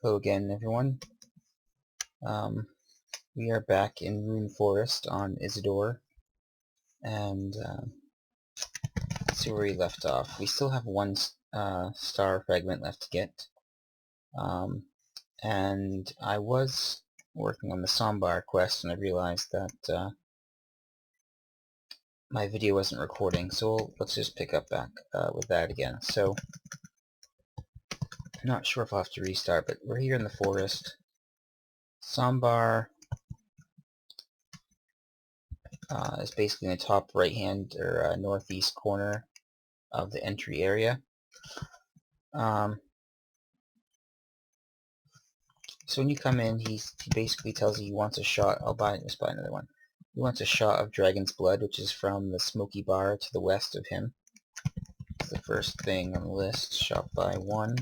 Hello again, everyone. We are back in Rune Forest on Isidore, and let's see where we left off. We still have one star fragment left to get, and I was working on the Sombar quest, and I realized that my video wasn't recording, so let's just pick up back with that again. So, I'm not sure if I'll have to restart, but we're here in the forest. Sombar is basically in the top right hand or northeast corner of the entry area. So when you come in, he basically tells you he wants a shot. Just buy another one. He wants a shot of dragon's blood, which is from the smoky bar to the west of him. It's the first thing on the list. Shot by one.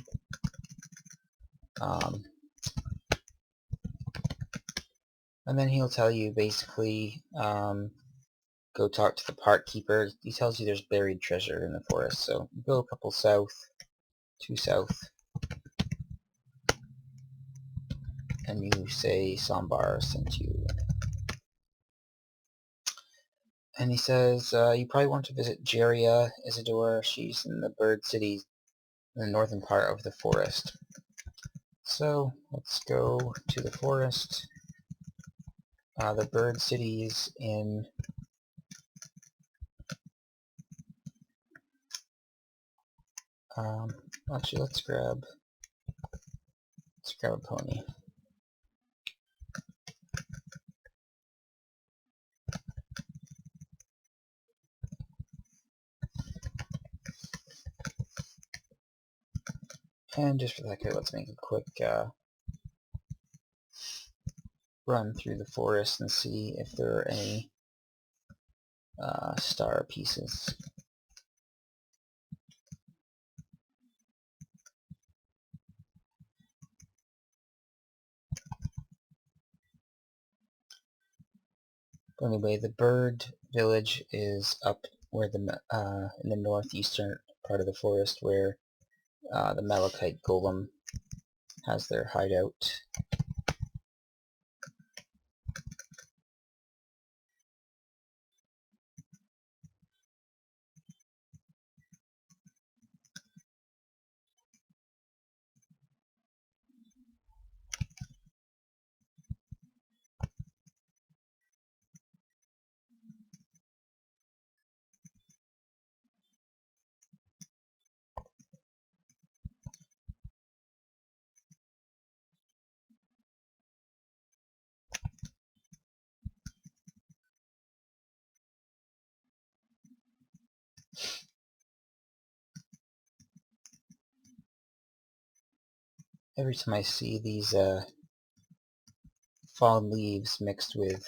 And then he'll tell you basically, go talk to the park keeper. He tells you there's buried treasure in the forest. So you go a couple south, two south, and you say Sombar sent you. And he says, you probably want to visit Jeria, Isidore. She's in the bird city in the northern part of the forest. So, let's go to the forest. The bird city is in... actually, let's grab a pony. And just for the heck of it, let's make a quick run through the forest and see if there are any star pieces. But anyway, the bird village is up where in the northeastern part of the forest where the malachite golem has their hideout. Every time I see these fallen leaves mixed with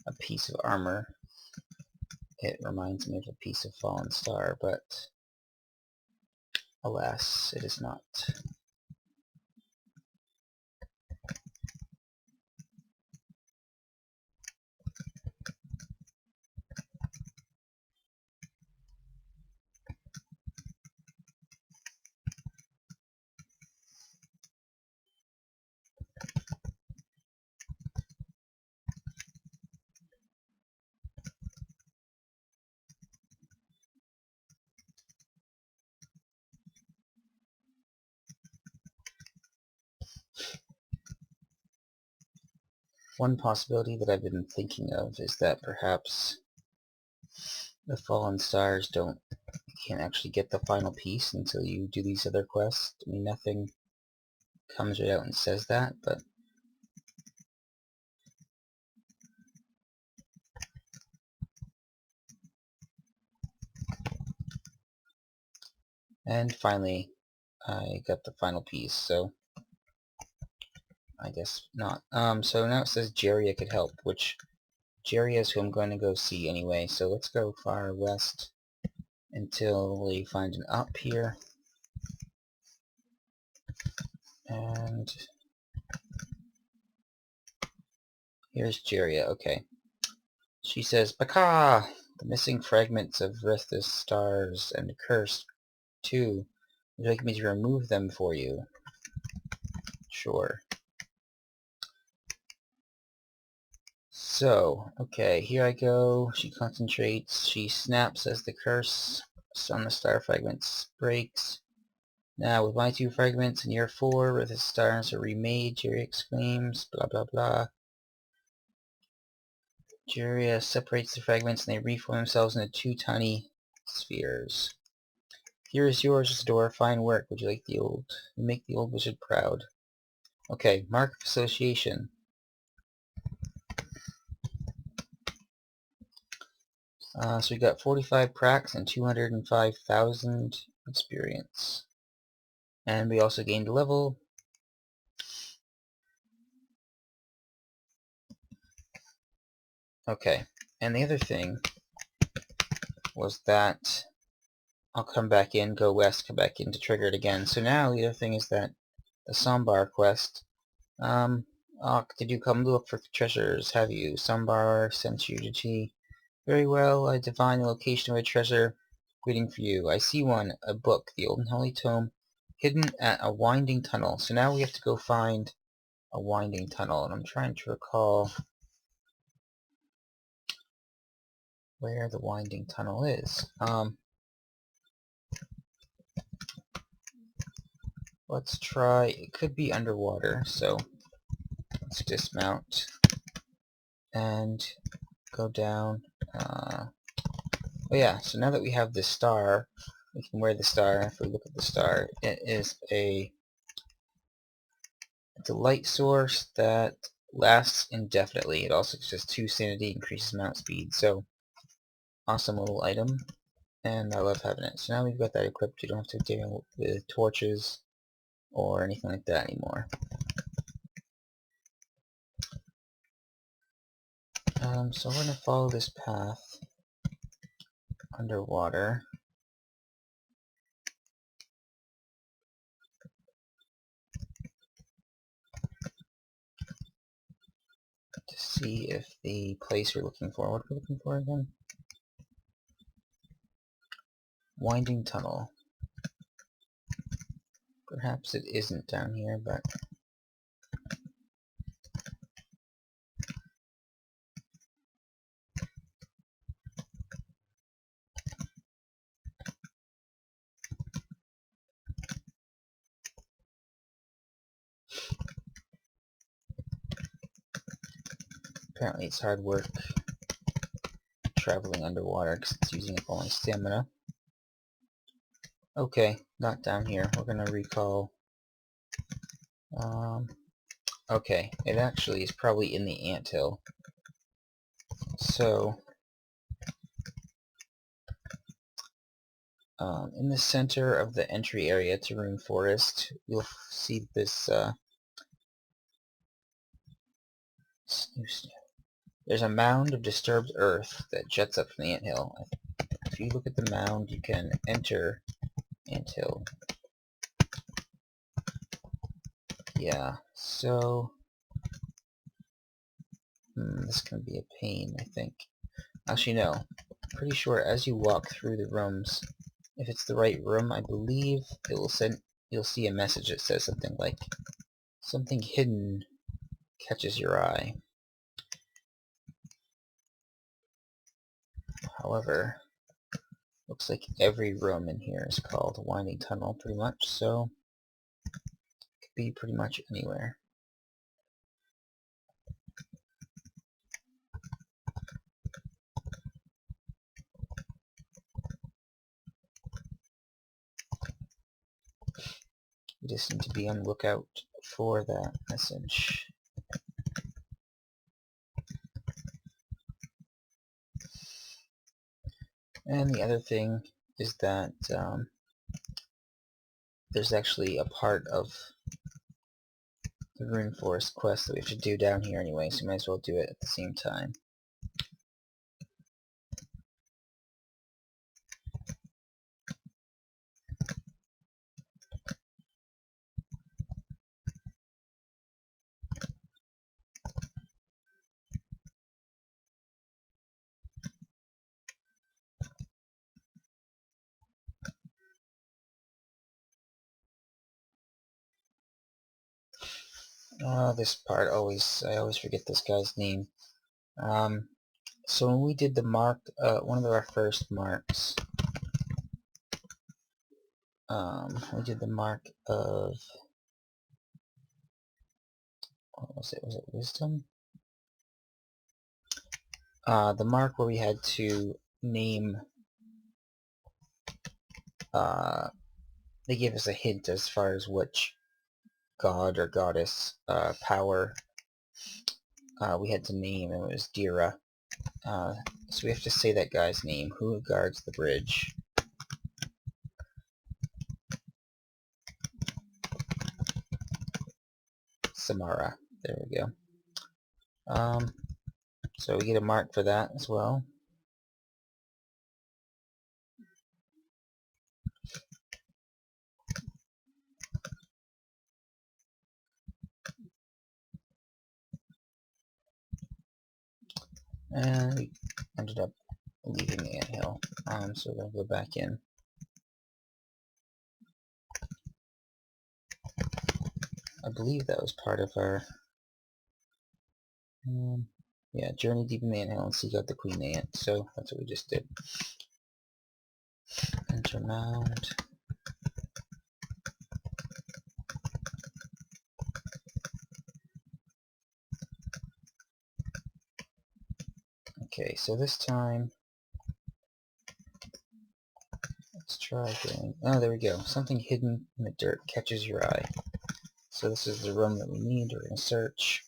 a piece of armor, it reminds me of a piece of fallen star, but alas, it is not. One possibility that I've been thinking of is that perhaps the fallen stars can't actually get the final piece until you do these other quests. I mean, nothing comes right out and says that, but and finally I got the final piece, so I guess not. So now it says Jeria could help, which Jeria is who I'm going to go see anyway, so let's go far west until we find an up here. And here's Jeria, okay. She says, Baka! The missing fragments of Rith's stars and the curse, too. Would you like me to remove them for you? Sure. So, okay, here I go. She concentrates. She snaps as the curse on the star fragments breaks. Now, with my 2 fragments and your 4, where the stars are remade, Jerry exclaims, blah blah blah. Jerry separates the fragments and they reform themselves into 2 tiny spheres. Here is yours, Isidore. Fine work. Would you like the old... Make the old wizard proud. Okay, mark of association. So we got 45 pracs and 205,000 experience. And we also gained a level. Okay, and the other thing was that I'll come back in, go west, come back in to trigger it again. So now the other thing is that the Sambar quest, did you come look for treasures? Have you? Sambar sent you to G. Very well, I divine the location of a treasure waiting for you. I see one, a book, the old and holy tome, hidden at a winding tunnel. So now we have to go find a winding tunnel, and I'm trying to recall where the winding tunnel is. Let's try, it could be underwater, so let's dismount and go down. Oh yeah, so now that we have this star, we can wear the star. If we look at the star, it's a light source that lasts indefinitely. It also has 2 sanity, increases mount speed, so awesome little item, and I love having it. So now we've got that equipped, you don't have to deal with torches or anything like that anymore. So we're going to follow this path underwater. To see if the place we're looking for, what are we looking for again? Winding tunnel. Perhaps it isn't down here, but apparently it's hard work traveling underwater because it's using up all my stamina. Okay, not down here. We're gonna recall. Okay, it actually is probably in the anthill. So, in the center of the entry area to Rune Forest, you'll see this. There's a mound of disturbed earth that jets up from the anthill. If you look at the mound, you can enter anthill. Yeah, so this can be a pain, I think. Actually, no. Pretty sure as you walk through the rooms, if it's the right room, I believe it will send. You'll see a message that says something like, "Something hidden catches your eye." However, looks like every room in here is called Winding Tunnel, pretty much. So it could be pretty much anywhere. We just need to be on the lookout for that message. And the other thing is that there's actually a part of the Rune Forest quest that we have to do down here anyway, so we might as well do it at the same time. This part I always forget this guy's name. So when we did the mark, one of our first marks, we did the mark of, what was it? Was it wisdom? The mark where we had to name, they gave us a hint as far as which god or goddess power we had to name, and it was Dira. So we have to say that guy's name. Who guards the bridge? Samara. There we go. So we get a mark for that as well. And we ended up leaving the anthill. So we're going to go back in. I believe that was part of our yeah, journey deep in the anthill and seek out the queen ant. So that's what we just did. Enter mound. Okay, so this time let's try going. Oh, there we go. Something hidden in the dirt catches your eye. So this is the room that we need. We're going to search.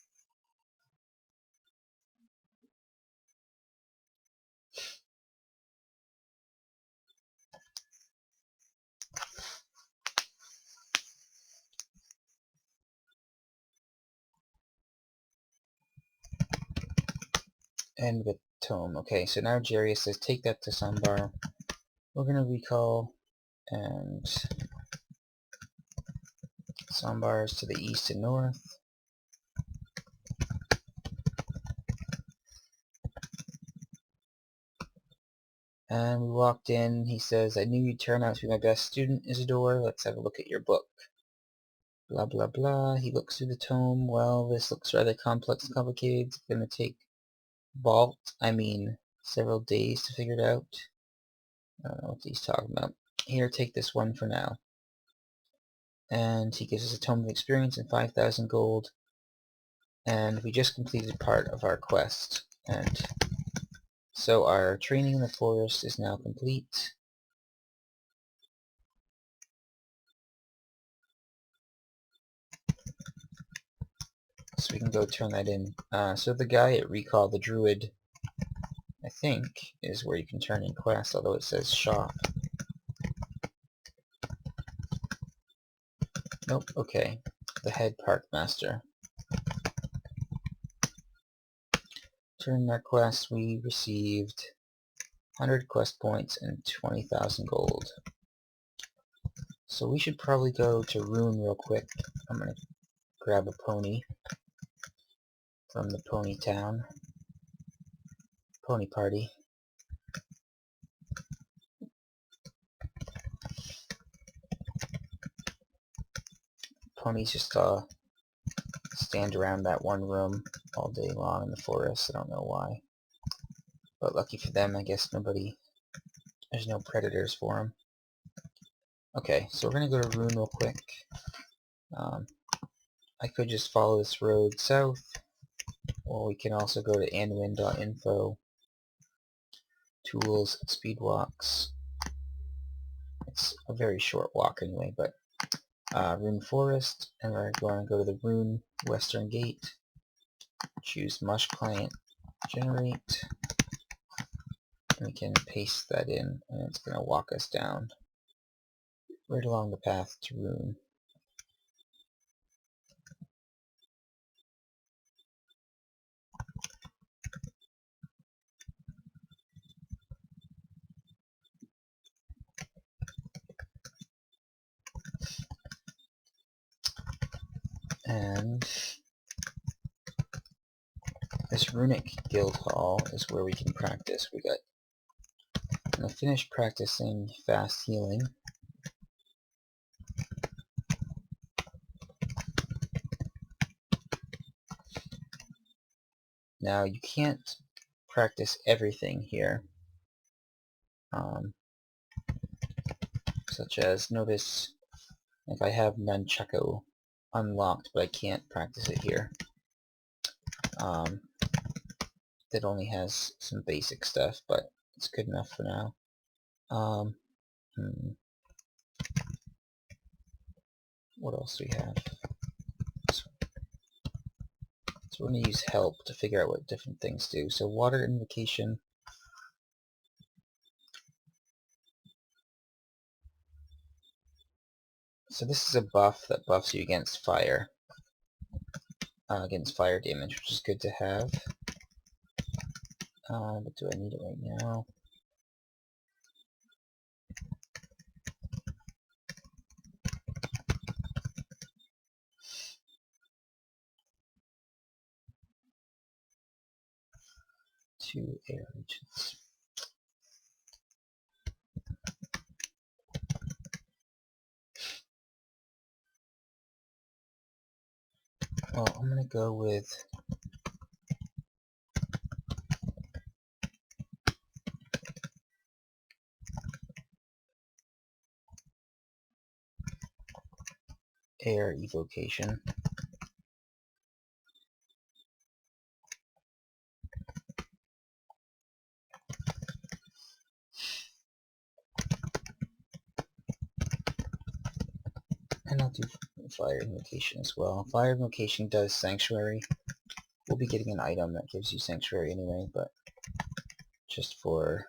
End with tome. Okay, so now Jarius says take that to Sambar. We're going to recall, and Sambar is to the east and north. And we walked in. He says, I knew you'd turn out to be my best student, Isidore. Let's have a look at your book. Blah, blah, blah. He looks through the tome. Well, this looks rather complex and complicated. It's going to take several days to figure it out. I don't know what he's talking about. Here, take this one for now. And he gives us a tome of experience and 5,000 gold. And we just completed part of our quest. And so our training in the forest is now complete. So we can go turn that in. So the guy at Recall, the druid, I think, is where you can turn in quests, although it says shop. Nope, okay. The head park master. Turn our quest, we received 100 quest points and 20,000 gold. So we should probably go to Rune real quick. I'm going to grab a pony from the pony town. Pony party. Ponies just stand around that one room all day long in the forest. I don't know why. But lucky for them, I guess there's no predators for them. Okay, so we're going to go to Rune real quick. I could just follow this road south, or we can also go to anwin.info, tools, speed walks. It's a very short walk anyway, but Rune Forest, and we're going to go to the Rune Western Gate, choose Mush Client, generate, and we can paste that in, and it's going to walk us down right along the path to Rune. And this Runic Guild Hall is where we can practice. I'm going to finish practicing fast healing. Now, you can't practice everything here. Such as, notice if I have Nunchaku unlocked, but I can't practice it here. That only has some basic stuff, but it's good enough for now. What else do we have? So we're going to use help to figure out what different things do. So water invocation. So this is a buff that buffs you against fire. Against fire damage, which is good to have. But do I need it right now? Two air agents. Well, I'm going to go with air evocation. And I'll do fire invocation as well. Fire invocation does sanctuary. We'll be getting an item that gives you sanctuary anyway, but just for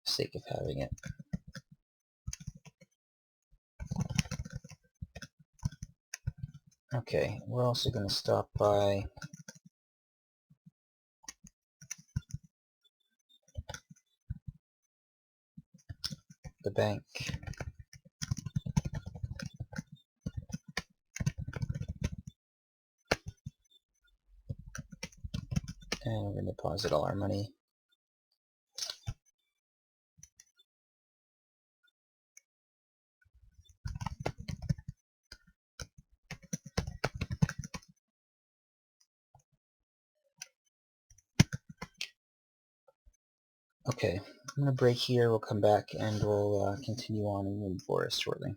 sake of having it. Okay, we're also going to stop by the bank. And we're going to deposit all our money. Okay, I'm going to break here, we'll come back and we'll continue on in the forest shortly.